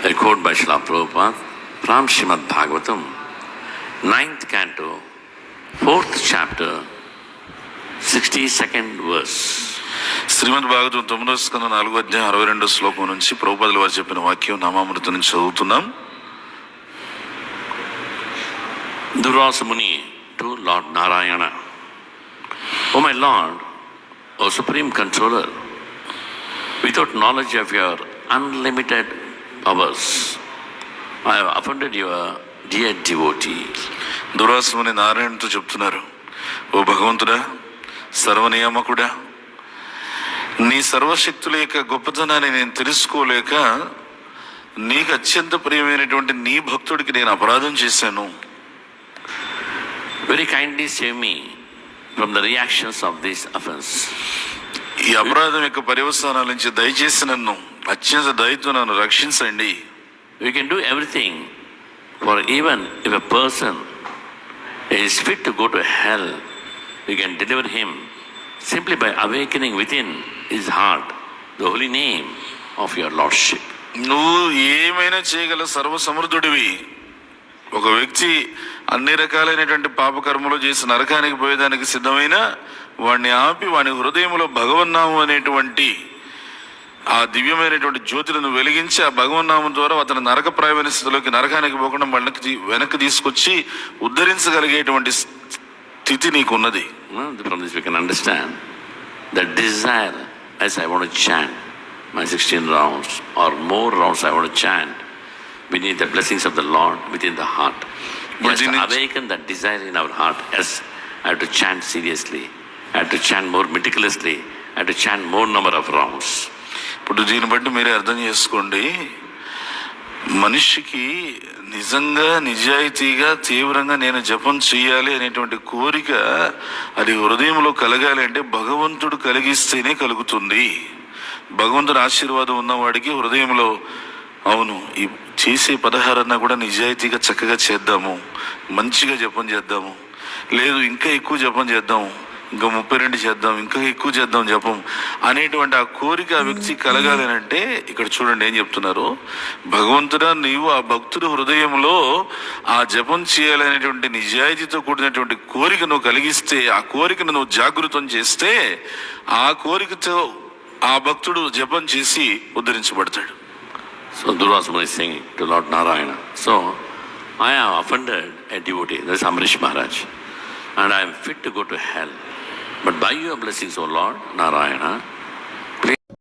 A quote by Srila Prabhupada from Srimad Bhagavatam, 9th canto, 4th chapter, 62nd verse. శ్రీమద్ భాగవతం 9వ స్కందం 4వ అధ్యాయం 62వ శ్లోకం నుంచి ప్రభుపాదుల వారు చెప్పిన వాక్యం నామామృతం నుంచి చదువుతున్నాం. Durvasa Muni to Lord Narayana. O my Lord, O Supreme Controller, without knowledge of your unlimited powers, I have offended your dear devotee. దుర్వాసముని నారాయణతో చెప్తున్నారు, ఓ భగవంతుడా, సర్వనియామకుడా, నీ సర్వశక్తుల యొక్క గొప్పతనాన్ని నేను తెలుసుకోలేక నీకు అత్యంత ప్రియమైనటువంటి నీ భక్తుడికి నేను అపరాధం చేశాను. Very kindly save me from the reactions of this offense. ఈ అపరాధం యొక్క పర్యవసానాల నుంచి దయచేసి నన్ను అత్యంత దయతో నన్ను రక్షించండి. We can do everything, for even if a person is fit to go to hell, we can deliver him simply by awakening within his heart the holy name of your Lordship. నువ్వు ఏమైనా చేయగల సర్వసమర్థుడివి. ఒక వ్యక్తి అన్ని రకాలైనటువంటి పాపకర్మలు చేసి నరకానికి పోయేదానికి సిద్ధమైన వాడిని ఆపి వాని హృదయంలో భగవన్నామం అనేటువంటి ఆ దివ్యమైనటువంటి జ్యోతిని వెలిగించి ఆ భగవన్నామం ద్వారా అతను నరకప్రాయమైన స్థితిలోకి నరకానికి పోకుండా వెనక్కి తీసుకొచ్చి ఉద్ధరించగలిగేటువంటి స్థితి నీకున్నది. From this we can understand the desire, as I want to chant my 16 rounds or more rounds I want to chant, we need the blessings of the Lord within the heart. Yes, to awaken that desire in our heart. Yes, I have to chant seriously, I have to chant more meticulously, I have to chant more number of rounds. ఇప్పుడు దీన్ని బట్టి మీరే అర్థం చేసుకోండి, మనిషికి నిజంగా నిజాయితీగా తీవ్రంగా నేను జపం చేయాలి అనేటువంటి కోరిక అది హృదయంలో కలగాలి అంటే భగవంతుడు కలిగిస్తేనే కలుగుతుంది. భగవంతుడి ఆశీర్వాదం ఉన్నవాడికి హృదయంలో అవును ఈ చేసే 16 కూడా నిజాయితీగా చక్కగా చేద్దాము, మంచిగా జపం చేద్దాము, లేదు ఇంకా ఎక్కువ జపం చేద్దాము, ఇంకా 32 చేద్దాం, ఇంకా ఎక్కువ చేద్దాం జపం అనేటువంటి ఆ కోరిక ఆ వ్యక్తి కలగాలి అంటే ఇక్కడ చూడండి ఏం చెప్తున్నారు, భగవంతుడా నీవు ఆ భక్తుడి హృదయంలో ఆ జపం చేయాలనేటువంటి నిజాయితీతో కూడినటువంటి కోరిక నువ్వు కలిగిస్తే, ఆ కోరికను నువ్వు జాగృతం చేస్తే ఆ కోరికతో ఆ భక్తుడు జపం చేసి ఉద్ధరించబడతాడు. So Durvasa Muni is saying to Lord Narayana, so I have offended a devotee, that is Amrish Maharaj, and I am fit to go to hell. But by your blessings, O Lord Narayana,